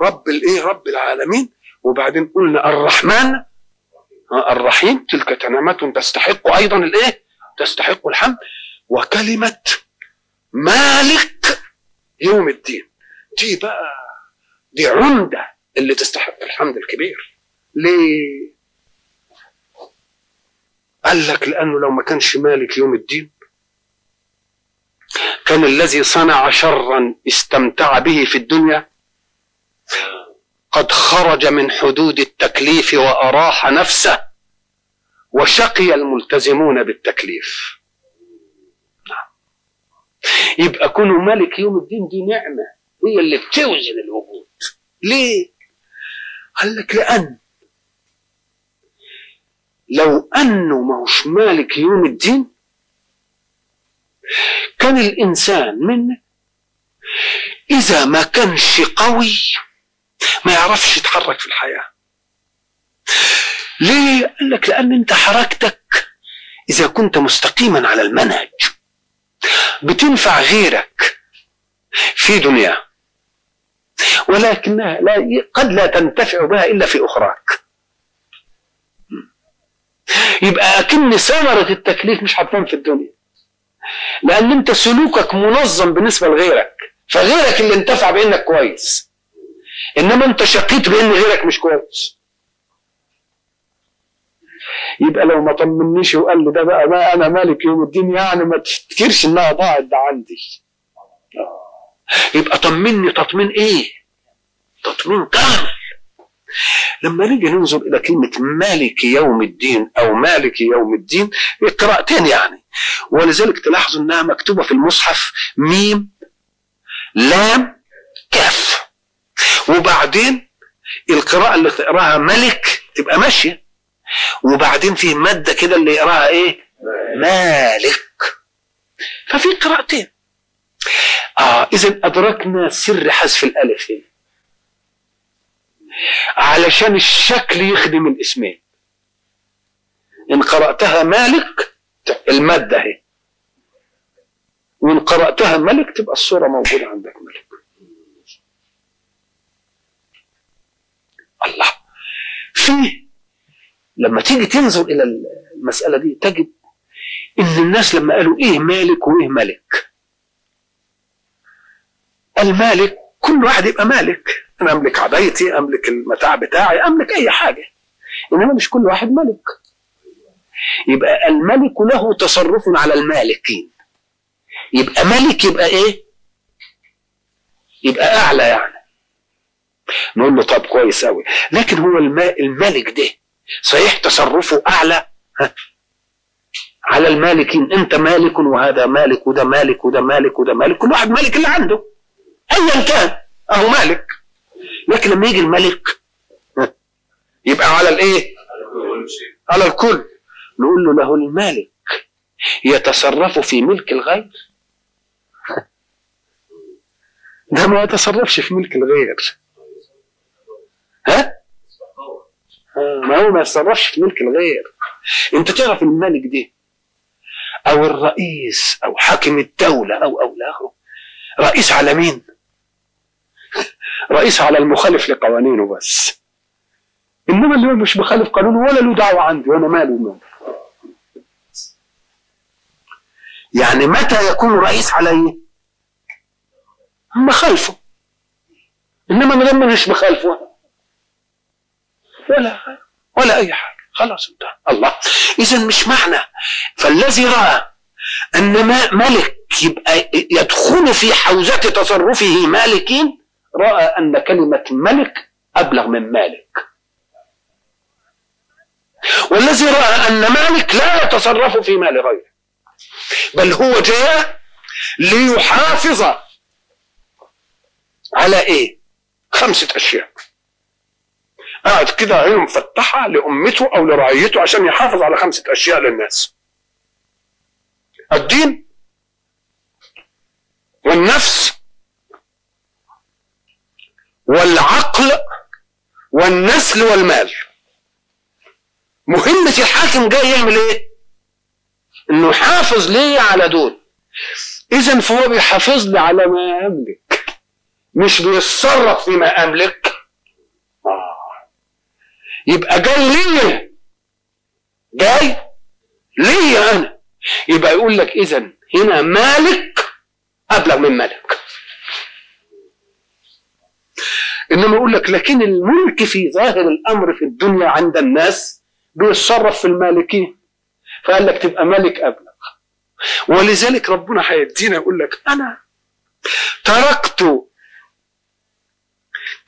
رب الايه؟ رب العالمين. وبعدين قلنا الرحمن الرحيم، تلك نعمة تستحق ايضا الايه؟ تستحق الحمد. وكلمة مالك يوم الدين دي بقى دي عمدة اللي تستحق الحمد الكبير. ليه؟ قال لك لأنه لو ما كانش مالك يوم الدين كان الذي صنع شرا استمتع به في الدنيا قد خرج من حدود التكليف وأراح نفسه، وشقي الملتزمون بالتكليف. يبقى كونه مالك يوم الدين دي نعمة هي اللي بتوزن الوجود. ليه؟ قال لك لأن لو أنه ماهوش مالك يوم الدين كان الإنسان منه إذا ما كانش قوي ما يعرفش يتحرك في الحياة. ليه؟ قال لك لأن أنت حركتك إذا كنت مستقيما على المنهج بتنفع غيرك في دنيا، ولكنها قد لا تنتفع بها إلا في أخراك. يبقى أكن ثمرة التكليف مش هتبان في الدنيا، لأن أنت سلوكك منظم بالنسبة لغيرك، فغيرك اللي انتفع بأنك كويس، إنما أنت شقيت بأن غيرك مش كويس. يبقى لو ما طمنيش وقال لي ده بقى ما أنا مالك يوم الدين، يعني ما تفتكرش إنها ضاعت ده عندي. يبقى طمني تطمين إيه؟ تطمين كامل. لما نيجي ننظر إلى كلمة مالك يوم الدين أو مالك يوم الدين قراءتين يعني، ولذلك تلاحظوا أنها مكتوبة في المصحف ميم لام كاف، وبعدين القراءة اللي تقراها ملك تبقى ماشية، وبعدين فيه مادة كده اللي يقراها إيه؟ مالك. ففي قراءتين. إذن أدركنا سر حذف الألف هنا علشان الشكل يخدم الاسمين. إن قرأتها مالك المادة هي، وإن قرأتها ملك تبقى الصورة موجودة عندك ملك. الله. فيه لما تيجي تنظر إلى المسألة دي تجد إن الناس لما قالوا إيه مالك وإيه ملك، المالك كل واحد يبقى مالك، أنا أملك عبايتي، أملك المتاع بتاعي، أملك أي حاجة، إنما مش كل واحد ملك. يبقى الملك له تصرف على المالكين. يبقى ملك يبقى إيه؟ يبقى أعلى يعني. نقول له طب كويس أوي، لكن هو الملك ده صحيح تصرفه أعلى على المالكين. أنت مالك وهذا مالك وده مالك وده مالك وده مالك، كل واحد مالك اللي عنده أيا كان أهو مالك. لكن لما يجي الملك يبقى على الإيه؟ على الكل. نقول له له المالك يتصرف في ملك الغير؟ ده ما يتصرفش في ملك الغير. ما هو ما يتصرفش في ملك الغير. انت تعرف الملك ده او الرئيس او حاكم الدولة او لاخره رئيس على مين؟ رئيس على المخالف لقوانينه بس، انما اللي هو مش مخالف قانونه ولا له دعوة عندي، وانا ماله. يعني متى يكون رئيس على ايه؟ مخالفه، انما ما دام مش مخالفه ولا اي حاجه، خلاص انتهى. الله. اذا مش معنى فالذي راى ان ملك يبقى يدخل في حوزه تصرفه مالكين، راى ان كلمه ملك ابلغ من مالك. والذي راى ان مالك لا يتصرف في مال غيره، بل هو جاء ليحافظ على ايه؟ 5 أشياء. قاعد كده عينه مفتحة لأمته أو لرعيته عشان يحافظ على 5 أشياء للناس: الدين والنفس والعقل والنسل والمال. مهمة الحاكم جاي يعمل ايه؟ انه يحافظ ليه على دول. اذا فهو بيحافظ لي على ما املك، مش بيتصرف فيما املك، يبقى جاي ليه، جاي ليه انا. يبقى يقول لك اذا هنا مالك ابلغ من ملك. انما يقول لك لكن الملك في ظاهر الامر في الدنيا عند الناس بيتصرف في المالكين، فقال لك تبقى ملك ابلغ. ولذلك ربنا هيدينا يقول لك انا تركت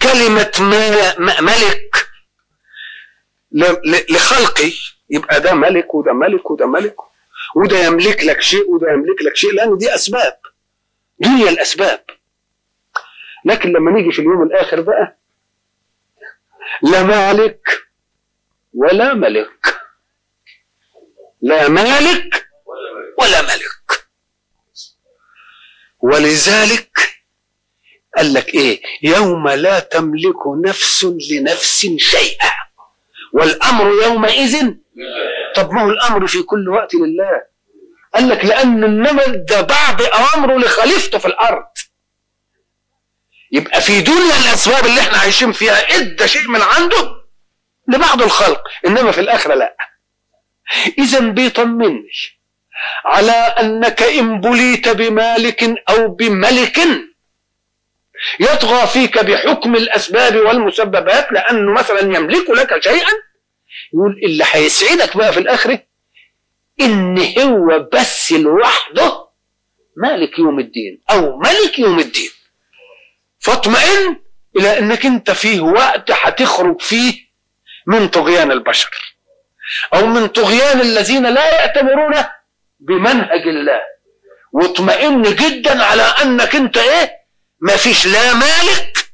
كلمة ملك لخلقي، يبقى ده ملك وده ملك وده ملك، وده يملك لك شيء وده يملك لك شيء، لأن دي أسباب، دنيا الأسباب. لكن لما نيجي في اليوم الآخر بقى لا مالك ولا ملك، لا مالك ولا ملك. ولذلك قال لك ايه؟ يوم لا تملك نفس لنفس شيئا والامر يومئذ. طب ما هو الامر في كل وقت لله. قال لك لان النمل ده بعض اوامره لخليفته في الارض، يبقى في دنيا الاسباب اللي احنا عايشين فيها ادى شيء من عنده لبعض الخلق، انما في الاخره لا. اذا بيطمني على انك ان بليت بمالك او بملك يطغى فيك بحكم الاسباب والمسببات، لانه مثلا يملك لك شيئا، يقول اللي هيسعدك بقى في الاخره ان هو بس لوحده مالك يوم الدين او ملك يوم الدين. فاطمئن الى انك انت فيه وقت هتخرج فيه من طغيان البشر او من طغيان الذين لا يأتمرون بمنهج الله، واطمئن جدا على انك انت ايه؟ ما فيش لا مالك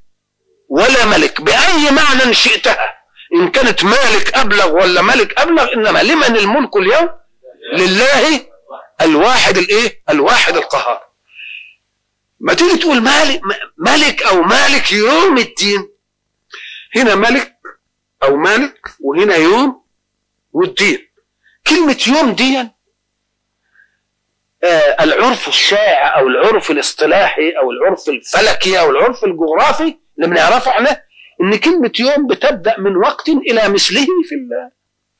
ولا ملك بأي معنى شئتها، إن كانت مالك أبلغ ولا ملك أبلغ، إنما لمن الملك اليوم؟ لله الواحد الإيه؟ الواحد القهار. ما تيجي تقول ملك أو مالك يوم الدين، هنا ملك أو مالك وهنا يوم والدين. كلمة يوم دي العرف الشائع او العرف الاصطلاحي او العرف الفلكي او العرف الجغرافي اللي بنعرفه احنا ان كلمه يوم بتبدا من وقت الى مثله في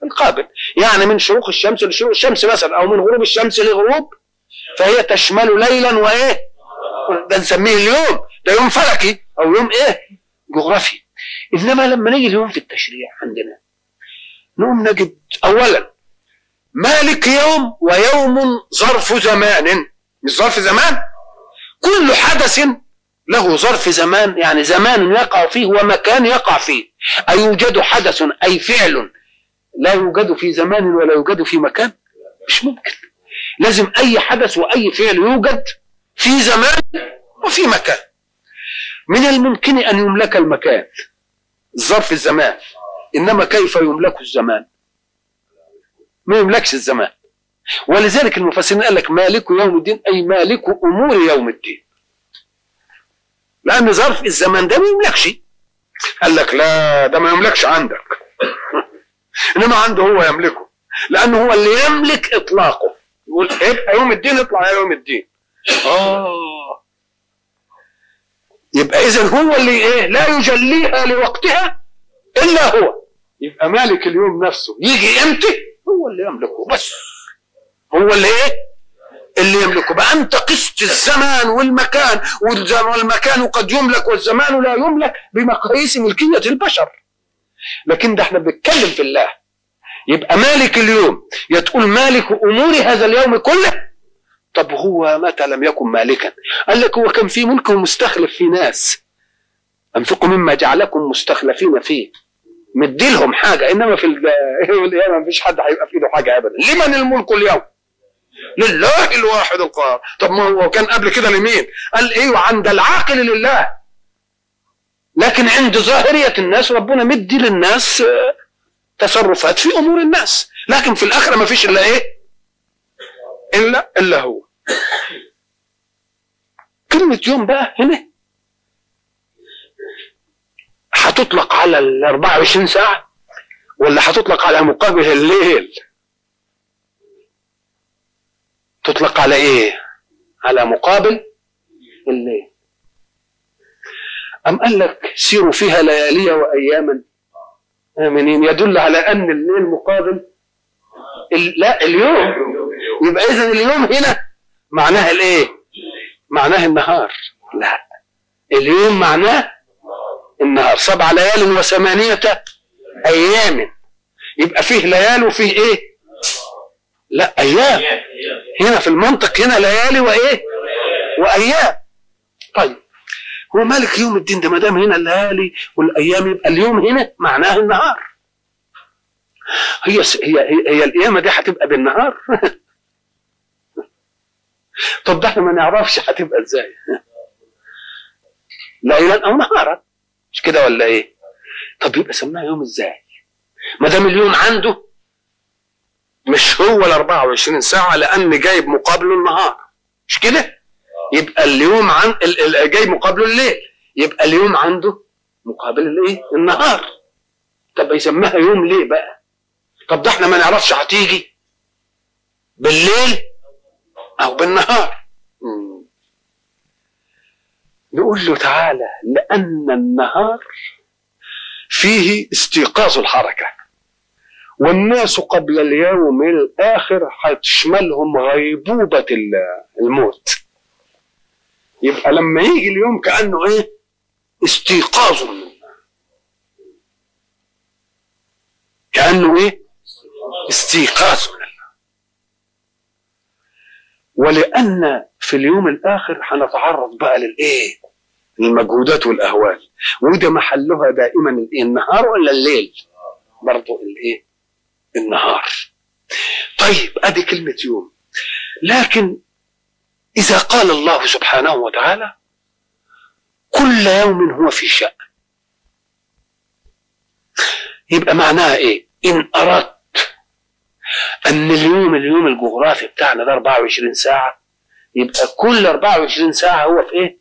القابل، يعني من شروق الشمس لشروق الشمس مثلا، او من غروب الشمس لغروب، فهي تشمل ليلا وايه، ده نسميه اليوم، ده يوم فلكي او يوم ايه جغرافي. انما لما نيجي اليوم في التشريع عندنا نقوم نجد اولا مالك يوم، ويوم ظرف زمان، مش ظرف زمان، كل حدث له ظرف زمان، يعني زمان يقع فيه ومكان يقع فيه. أيوجد حدث أي فعل لا يوجد في زمان ولا يوجد في مكان؟ مش ممكن. لازم أي حدث وأي فعل يوجد في زمان وفي مكان. من الممكن أن يملك المكان، ظرف الزمان، إنما كيف يملك الزمان؟ ما يملكش الزمان. ولذلك المفسرين قال لك مالك يوم الدين أي مالك أمور يوم الدين، لأن ظرف الزمان ده ما يملكش. قال لك لا، ده ما يملكش عندك إنما عنده هو يملكه، لأنه هو اللي يملك إطلاقه. يقول يبقى يوم الدين اطلع يا يوم الدين. يبقى إذن هو اللي إيه؟ لا يجليها لوقتها إلا هو. يبقى مالك اليوم نفسه يجي إمتى؟ هو اللي يملكه بس، هو اللي ايه؟ اللي يملكه. بقى انت قست الزمان والمكان، والمكان قد يملك والزمان لا يملك بمقاييس ملكية البشر، لكن ده احنا بنتكلم في الله. يبقى مالك اليوم، يا تقول مالك امور هذا اليوم كله. طب هو متى لم يكن مالكا؟ قال لك هو كان في ملك ومستخلف في ناس، انفقوا مما جعلكم مستخلفين فيه، مديلهم حاجة، إنما في القيامة مفيش حد هيبقى في إيده حاجة أبدا. لمن الملك اليوم؟ لله الواحد القهار. طب ما هو كان قبل كده لمين؟ قال إيه؟ عند العاقل لله، لكن عند ظاهرية الناس ربنا مدي للناس تصرفات في أمور الناس، لكن في الآخرة مفيش إلا إيه؟ إلا هو. كلمة يوم بقى هنا هتطلق على ال 24 ساعة ولا هتطلق على مقابل الليل؟ تطلق على ايه؟ على مقابل الليل. أم قال لك سيروا فيها ليالي وأياما آمنين يدل على أن الليل مقابل لا اليوم. يبقى إذن اليوم هنا معناها الإيه؟ معناها النهار. لا، اليوم معناه النهار. 7 ليال و8 أيام. يبقى فيه ليال وفيه إيه؟ لا، أيام. هنا في المنطق هنا ليالي وإيه؟ وأيام. طيب هو مالك يوم الدين ده ما دام هنا الليالي والأيام يبقى اليوم هنا معناه النهار. هي القيامة دي هتبقى بالنهار؟ طب ده احنا ما نعرفش هتبقى ازاي، ليلا او نهارا، مش كده ولا ايه؟ طب يبقى سماها يوم ازاي ما دام اليوم عنده مش هو ال 24 ساعة، لأن جايب مقابله النهار، مش كده؟ يبقى اليوم جايب مقابله الليل، يبقى اليوم عنده مقابل الايه؟ النهار. طب يسماها يوم ليه بقى؟ طب ده احنا ما نعرفش هتيجي بالليل او بالنهار. نقول له تعالى، لأن النهار فيه استيقاظ الحركة، والناس قبل اليوم الآخر هتشملهم غيبوبة الموت. يبقى لما يجي اليوم كأنه ايه؟ استيقاظ، كأنه ايه؟ استيقاظ. ولأن في اليوم الآخر هنتعرض بقى للإيه؟ المجهودات والأهوال، وده محلها دائما الإيه؟ النهار ولا الليل؟ برضو الإيه؟ النهار. طيب أدي كلمة يوم. لكن إذا قال الله سبحانه وتعالى كل يوم هو في شأن، يبقى معناها إيه؟ إن أردت أن اليوم الجغرافي بتاعنا ده 24 ساعة، يبقى كل 24 ساعة هو في إيه؟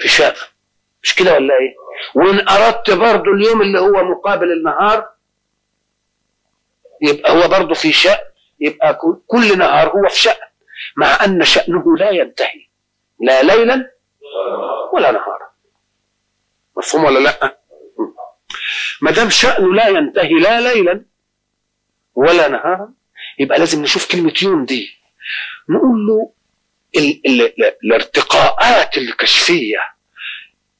في شأن، مش كده ولا إيه؟ وإن أردت برضو اليوم اللي هو مقابل النهار يبقى هو برضو في شأن، يبقى كل نهار هو في شأن، مع أن شأنه لا ينتهي لا ليلا ولا نهارا. مفهوم ولا لا؟ ما دام شأنه لا ينتهي لا ليلا ولا نهارا، يبقى لازم نشوف كلمة يوم دي، نقول له الارتقاءات الكشفية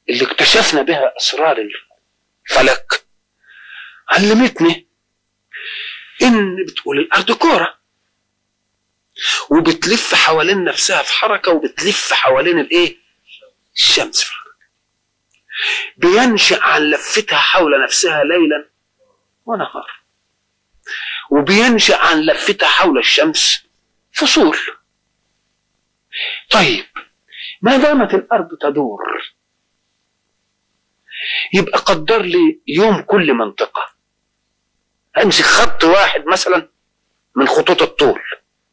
اللي اكتشفنا بها أسرار الفلك علمتني إن بتقول الأرض كورة وبتلف حوالين نفسها في حركة، وبتلف حوالين الإيه؟ الشمس في حركة، بينشأ عن لفتها حول نفسها ليلا ونهار، وبينشأ عن لفتها حول الشمس فصول. طيب ما دامت الأرض تدور، يبقى قدر لي يوم كل منطقة. امسك خط واحد مثلا من خطوط الطول،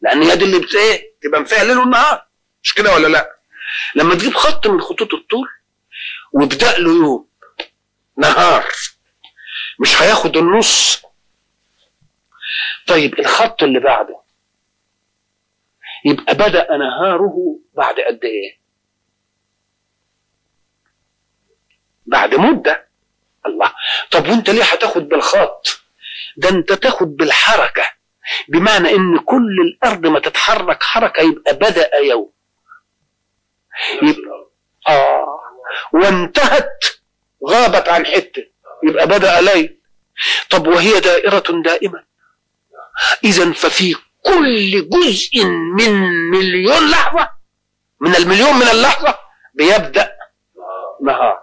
لأن هي دي اللي ايه؟ تبقى فيها الليل والنهار، مش كده ولا لا؟ لما تجيب خط من خطوط الطول وابدأ له يوم نهار، مش هياخد النص. طيب الخط اللي بعده يبقى بدأ نهاره بعد قد ايه؟ بعد مدة. الله، طب وانت ليه هتاخد بالخط ده؟ انت تاخد بالحركة، بمعنى ان كل الارض ما تتحرك حركة يبقى بدأ يوم، يبقى وانتهت غابت عن حتة يبقى بدأ ليل. طب وهي دائرة دائمة، اذا ففي كل جزء من مليون لحظة، من المليون من اللحظة، بيبدأ نهار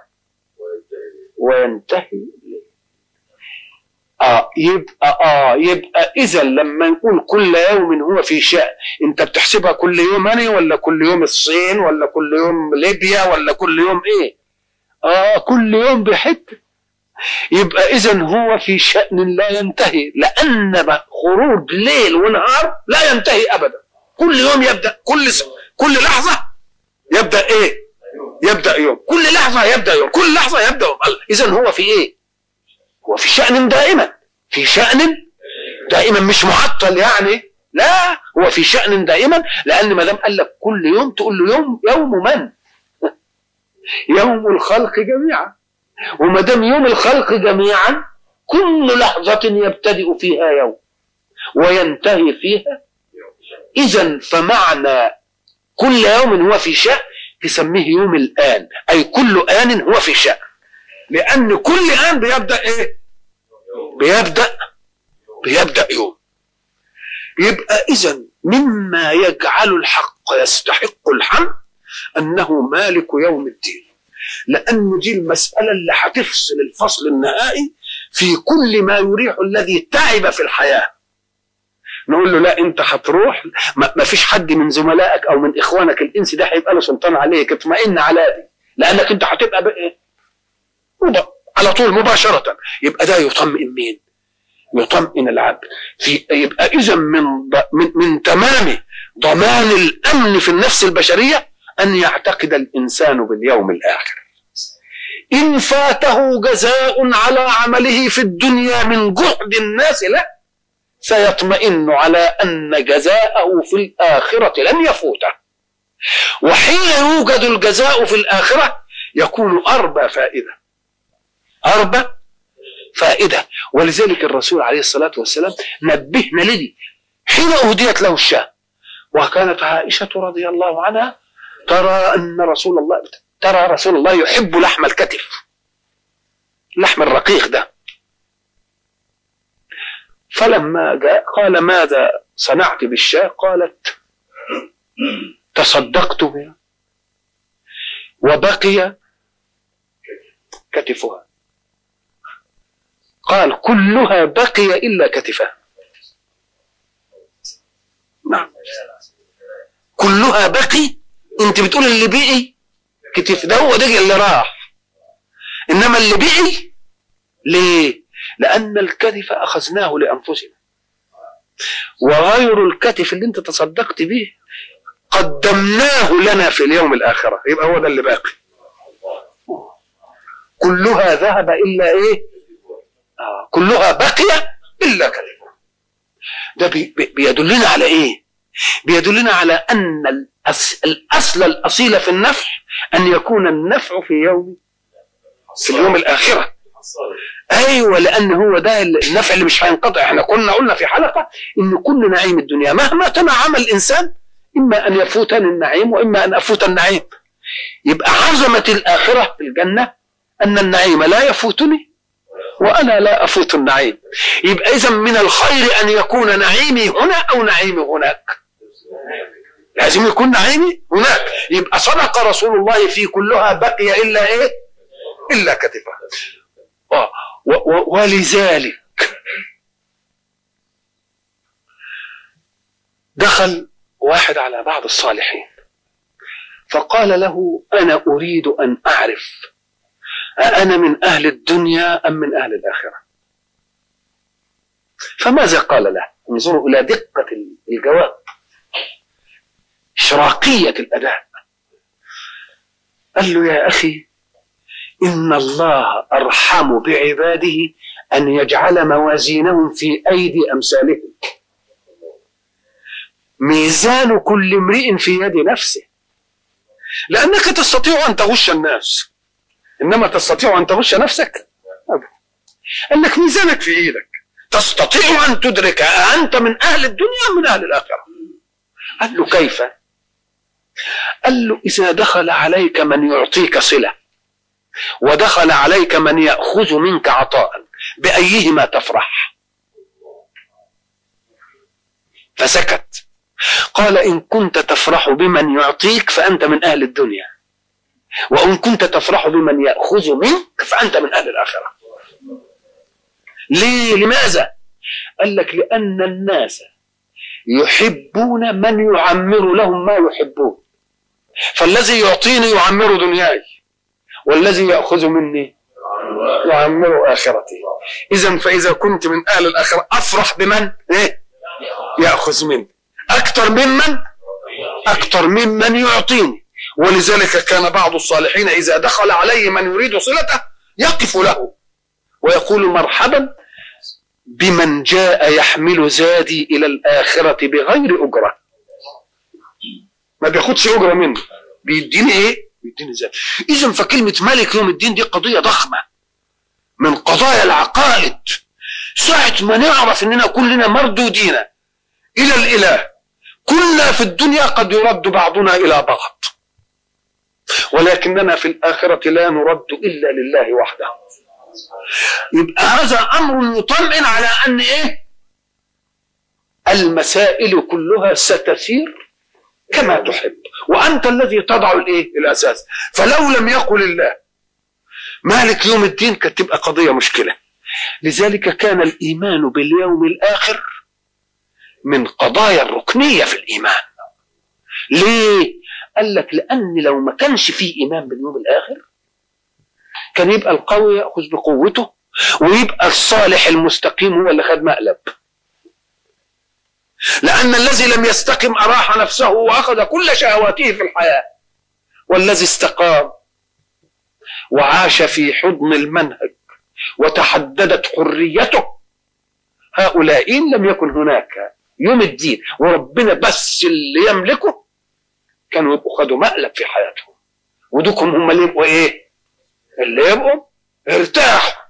وينتهي ليل. يبقى إذا لما نقول كل يوم هو في شأن، أنت بتحسبها كل يوم أنا ولا كل يوم الصين ولا كل يوم ليبيا ولا كل يوم إيه؟ كل يوم بحته. يبقى إذا هو في شأن لا ينتهي، لأن خروج ليل ونهار لا ينتهي أبدا، كل يوم يبدأ، كل لحظة يبدأ إيه؟ يبدأ يوم، كل لحظة يبدأ يوم، كل لحظة يبدأ يوم. إذا هو في إيه؟ هو في شأن دائما، في شأن دائما، مش معطل يعني، لا هو في شأن دائما، لأن ما دام قال لك كل يوم تقول له يوم من؟ يوم الخلق جميعا. وما دام يوم الخلق جميعا كل لحظة يبتدئ فيها يوم وينتهي فيها. إذن فمعنى كل يوم هو في شأن تسميه يوم الآن، أي كل آن هو في شأن، لأن كل آن بيبدأ إيه؟ بيبدأ يوم. يبقى إذن مما يجعل الحق يستحق الحمد أنه مالك يوم الدين، لأن دي المسألة اللي هتفصل الفصل النهائي في كل ما يريح الذي تعب في الحياة. نقول له لا انت هتروح، ما فيش حد من زملائك او من اخوانك الانس ده هيبقى له سلطان عليك، اطمئن على دي، لانك انت هتبقى بايه؟ على طول مباشرة. يبقى ده يطمئن مين؟ يطمئن العبد. يبقى اذا من تمام ضمان الامن في النفس البشرية ان يعتقد الانسان باليوم الاخر. ان فاته جزاء على عمله في الدنيا من جهد الناس له، سيطمئن على أن جزاءه في الآخرة لن يفوته. وحين يوجد الجزاء في الآخرة يكون أربى فائدة. ولذلك الرسول عليه الصلاة والسلام نبهنا لدي حين أهديت له الشاة، وكانت عائشة رضي الله عنها ترى رسول الله يحب لحم الكتف، لحم الرقيق ده. فلما جاء قال ماذا صنعت بالشاة؟ قالت تصدقت بها وبقي كتفها. قال كلها بقي إلا كتفها. نعم كلها بقي. انت بتقول اللي بقي كتف ده هو ده اللي راح، انما اللي بقي ليه؟ لأن الكتف أخذناه لأنفسنا، وغير الكتف اللي انت تصدقت به قدمناه لنا في اليوم الآخرة، يبقى هو ده اللي باقي. كلها ذهب إلا إيه؟ كلها بقي إلا كتف. ده بيدلنا على إيه؟ بيدلنا على أن الأصل الأصيل في النفع أن يكون النفع في اليوم الآخرة. ايوه، لان هو ده النفع اللي مش هينقطع. احنا كنا قلنا في حلقه ان كل نعيم الدنيا مهما تنعم الانسان اما ان يفوتني النعيم واما ان افوت النعيم. يبقى عظمه الاخره في الجنه ان النعيم لا يفوتني وانا لا افوت النعيم. يبقى اذا من الخير ان يكون نعيمي هنا او نعيمي هناك، لازم يكون نعيمي هناك. يبقى صدق رسول الله في كلها بقي الا ايه؟ الا كتفه. ولذلك دخل واحد على بعض الصالحين فقال له أنا أريد أن أعرف أنا من أهل الدنيا أم من أهل الآخرة؟ فماذا قال له؟ انظروا إلى دقة الجواب، إشراقية الأداء. قال له يا أخي إن الله أرحم بعباده أن يجعل موازينهم في أيدي أمثالهم. ميزان كل امرئ في يد نفسه، لأنك تستطيع أن تغش الناس، إنما تستطيع أن تغش نفسك؟ أنك ميزانك في إيدك، تستطيع أن تدرك أنت من أهل الدنيا من أهل الآخرة. قال له كيف؟ قال له إذا دخل عليك من يعطيك صلة ودخل عليك من يأخذ منك عطاء، بأيهما تفرح؟ فسكت. قال إن كنت تفرح بمن يعطيك فأنت من أهل الدنيا، وإن كنت تفرح بمن يأخذ منك فأنت من أهل الآخرة. ليه؟ لماذا؟ قال لك لأن الناس يحبون من يعمر لهم ما يحبون، فالذي يعطيني يعمر دنياي، والذي يأخذ مني يعمر آخرتي. إذن فإذا كنت من أهل الآخرة أفرح بمن يأخذ مني أكثر ممن يعطيني. ولذلك كان بعض الصالحين إذا دخل عليه من يريد صلته يقف له ويقول مرحبا بمن جاء يحمل زادي إلى الآخرة بغير أجرة. ما بياخدش أجرة منه، بيديني إيه؟ بيديني زاد. إذن فكلمة مالك يوم الدين دي قضية ضخمة من قضايا قضايا العقائد، ساعة ما نعرف اننا كلنا مردودين الى الاله، كلنا في الدنيا قد يرد بعضنا الى بعض، ولكننا في الاخرة لا نرد الا لله وحده. يبقى هذا امر يطمئن على ان ايه؟ المسائل كلها ستسير كما تحب، وانت الذي تضع الايه؟ الاساس. فلو لم يقل الله مالك يوم الدين كانت تبقى قضية مشكلة. لذلك كان الايمان باليوم الاخر من قضايا الركنية في الايمان. ليه؟ قال لك لان لو ما كانش فيه ايمان باليوم الاخر كان يبقى القوي ياخذ بقوته، ويبقى الصالح المستقيم هو اللي خد مقلب. لأن الذي لم يستقم أراح نفسه وأخذ كل شهواته في الحياة، والذي استقام وعاش في حضن المنهج وتحددت حريته، هؤلاء إن لم يكن هناك يوم الدين وربنا بس اللي يملكه كانوا يبقوا خدوا مقلب في حياتهم، ودوكم هم اللي يبقوا إيه؟ اللي يبقوا ارتاحوا.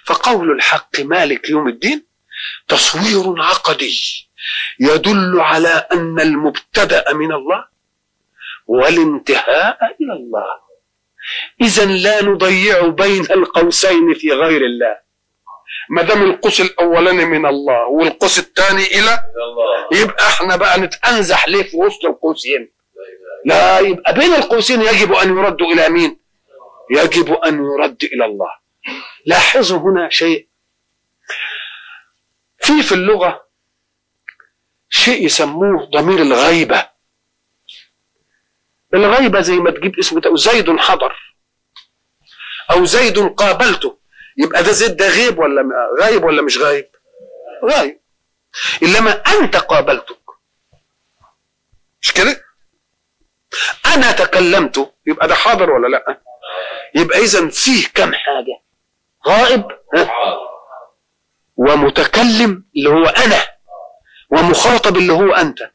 فقول الحق مالك يوم الدين تصوير عقدي يدل على أن المبتدأ من الله والانتهاء إلى الله. إذن لا نضيع بين القوسين في غير الله. ما دام القوس الأولاني من الله والقوس الثاني إلى الله، يبقى احنا بقى نتأنزح ليه في وسط القوسين؟ لا، يبقى بين القوسين يجب أن يرد إلى مين؟ يجب أن يرد إلى الله. لاحظوا هنا شيء في اللغة، شيء يسموه ضمير الغيبة. الغيبة زي ما تجيب اسمه زيد حضر أو زيد قابلته، يبقى ده زيد ده غيب ولا غايب ولا مش غايب؟ غايب. إنما أنت قابلتك، مش كده؟ أنا تكلمت، يبقى ده حاضر ولا لأ؟ يبقى إذن فيه كم حاجة؟ غائب ومتكلم اللي هو أنا، ومخاطب اللي هو أنت.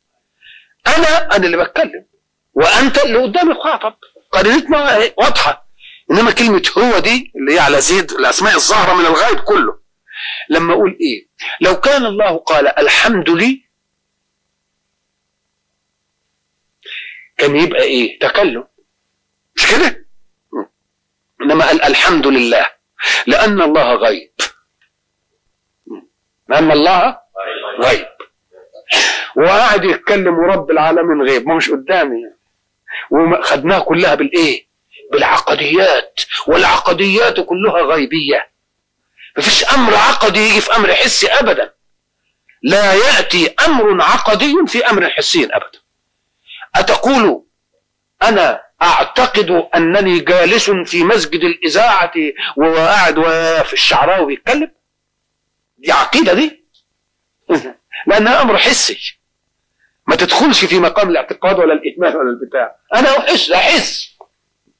أنا اللي بتكلم، وأنت اللي قدامي خاطب. قرينتنا واضحة. إنما كلمة هو دي اللي هي على زيد الأسماء الظاهرة من الغائب كله. لما أقول إيه؟ لو كان الله قال الحمد لي كان يبقى إيه؟ تكلم، مش كده؟ إنما قال الحمد لله لأن الله غيب، لأن الله غيب، وقاعد يتكلم ورب العالمين غيب، ما مش قدامي يعني. وخدناها كلها بالإيه؟ بالعقديات، والعقديات كلها غيبية. مفيش أمر عقدي يجي في أمر حسي أبدا. لا يأتي أمر عقدي في أمر حسي أبدا. أتقول أنا أعتقد أنني جالس في مسجد الإذاعة وقاعد في الشعراوي يتكلم؟ دي عقيدة دي، لأنها أمر حسي ما تدخلش في مقام الاعتقاد ولا الإيمان ولا البتاع. أنا أحس،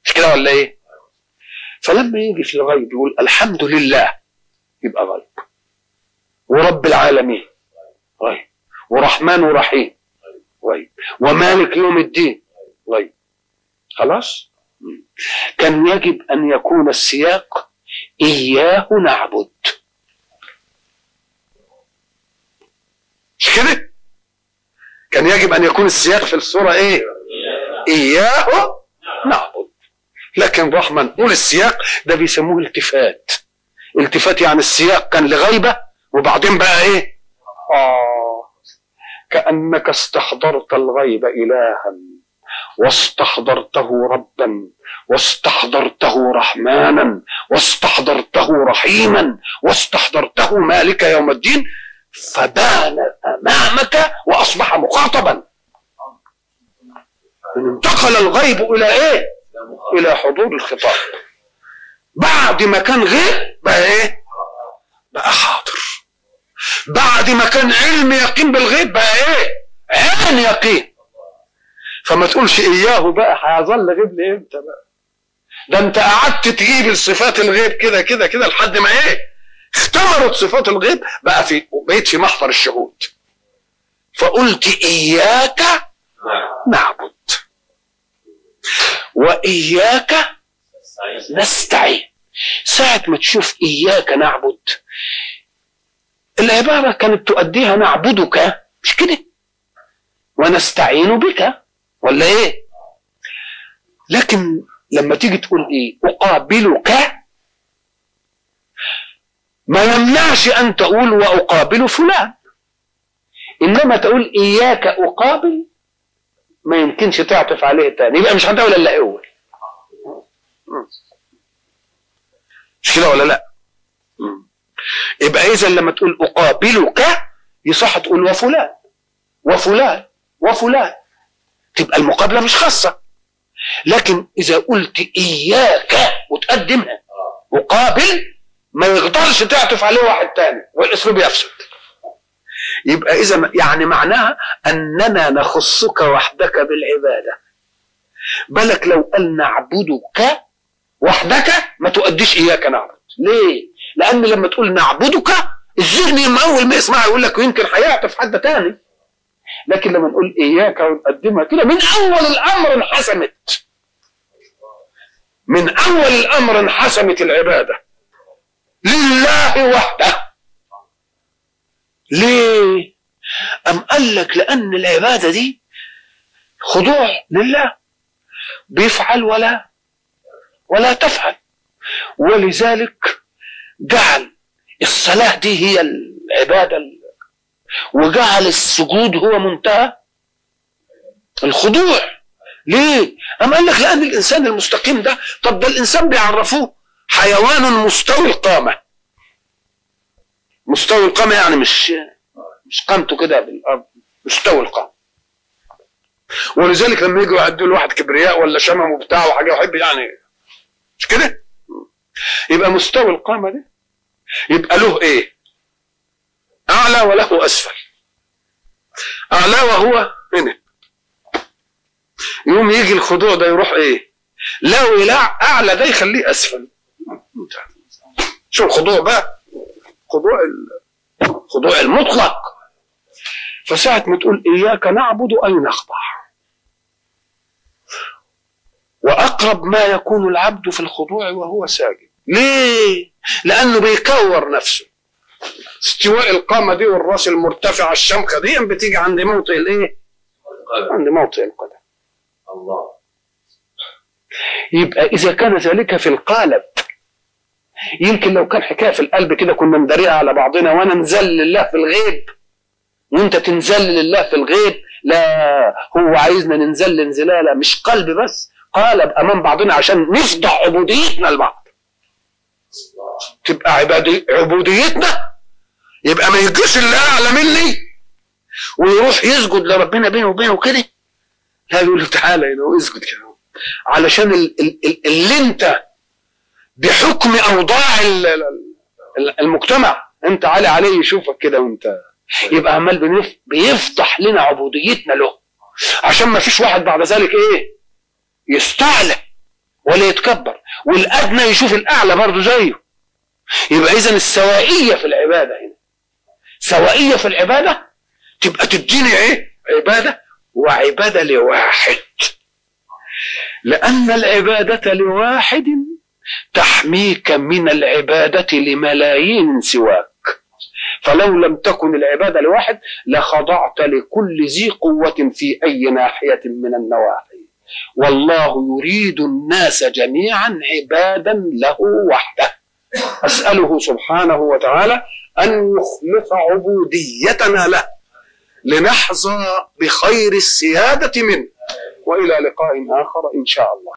مش كده ولا إيه؟ فلما يجي في الغيب يقول الحمد لله يبقى غيب، ورب العالمين غيب، ورحمن ورحيم غيب، ومالك يوم الدين غيب. خلاص؟ كان يجب أن يكون السياق إياه نعبد، مش كده؟ كان يجب أن يكون السياق في الصورة إيه؟ إياه نعبد. لكن رحمة نقول السياق ده بيسموه التفات. التفات يعني السياق كان لغيبة وبعدين بقى إيه؟ كأنك استحضرت الغيب إلها واستحضرته ربا واستحضرته رحمانا واستحضرته رحيما واستحضرته مالك يوم الدين، فبان أمامك وأصبح مخاطبا. انتقل الغيب إلى إيه؟ إلى حضور الخطاب. بعد ما كان غيب بقى إيه؟ بقى حاضر. بعد ما كان علم يقين بالغيب بقى إيه؟ عين يقين. فما تقولش إياه بقى هيظل غيب لإمتى بقى؟ ده أنت قعدت تجيب الصفات الغيب كده كده كده لحد ما إيه؟ اختمرت صفات الغيب بقى بقيت في محضر الشهود. فقلت إياك نعبد وإياك نستعين. ساعة ما تشوف إياك نعبد، العبارة كانت تؤديها نعبدك، مش كده؟ ونستعين بك، ولا إيه؟ لكن لما تيجي تقول إيه؟ أقابلك، ما يمنعش أن تقول وأقابل فلان، إنما تقول إياك أقابل ما يمكنش تعطف عليه تاني، يبقى مش هتقول إلا أول. مش كده ولا لا؟ يبقى إذا لما تقول أقابلك يصح تقول وفلان وفلان وفلان، تبقى المقابلة مش خاصة. لكن إذا قلت إياك وتقدمها أقابل ما يقدرش تعطف عليه واحد تاني والأسلوب يفسد. يبقى إذا يعني معناها أننا نخصك وحدك بالعبادة. بالك لو قال نعبدك وحدك ما تؤديش إياك نعبد. ليه؟ لأن لما تقول نعبدك الذهن من أول ما يسمعها يقول لك ويمكن هيعطف حد تاني. لكن لما نقول إياك ونقدمها كده من أول الأمر انحسمت، من أول الأمر انحسمت العبادة لله وحده. ليه؟ أم قال لك لأن العبادة دي خضوع لله، بيفعل ولا تفعل، ولذلك جعل الصلاة دي هي العبادة، وجعل السجود هو منتهى الخضوع. ليه؟ أم قال لك لأن الإنسان المستقيم ده، طب ده الإنسان بيعرفوه حيوان مستوي القامة. مستوي القامة يعني مش قامته كده بالأرض، مستوي القامة. ولذلك لما يجوا يعدوا لواحد كبرياء ولا شمم وبتاع وحاجة يحب يعني، مش كده؟ يبقى مستوي القامة ده يبقى له ايه؟ أعلى وله أسفل. أعلى وهو هنا، يوم يجي الخضوع ده يروح ايه؟ لو لا أعلى ده يخليه أسفل. شو الخضوع بقى؟ خضوع المطلق. فساعة ما تقول إياك نعبد أي نخضع. وأقرب ما يكون العبد في الخضوع وهو ساجد. ليه؟ لأنه بيكور نفسه. استواء القامة دي والراس المرتفعة الشمخة دي بتيجي عند موطئ الايه؟ عند موطئ القدم. الله. يبقى إذا كان ذلك في القالب، يمكن لو كان حكاية في القلب كده كنا ندريها على بعضنا، وانا انزل لله في الغيب وانت تنزل لله في الغيب. لا، هو عايزنا ننزل انزلالة مش قلب بس، قالب امام بعضنا عشان نفضح عبوديتنا لبعض. تبقى عبوديتنا، يبقى ما يجيش اللي اعلى مني ويروح يسجد لربنا بينه وبينه كده. لا، يقول له تعالى هنا واسجد كده، علشان اللي انت بحكم اوضاع المجتمع انت عالي عليه يشوفك كده، وانت يبقى عمال بيفتح لنا عبوديتنا له، عشان ما فيش واحد بعد ذلك ايه يستعلى ولا يتكبر، والادنى يشوف الاعلى برضه زيه. يبقى اذا السوائيه في العباده هنا، سوائيه في العباده تبقى تديني ايه؟ عباده، وعباده لواحد، لان العباده لواحد تحميك من العبادة لملايين سواك. فلو لم تكن العبادة لواحد لخضعت لكل ذي قوة في أي ناحية من النواحي. والله يريد الناس جميعا عبادا له وحده. أسأله سبحانه وتعالى أن يخلص عبوديتنا له لنحظى بخير السيادة منه. وإلى لقاء آخر إن شاء الله.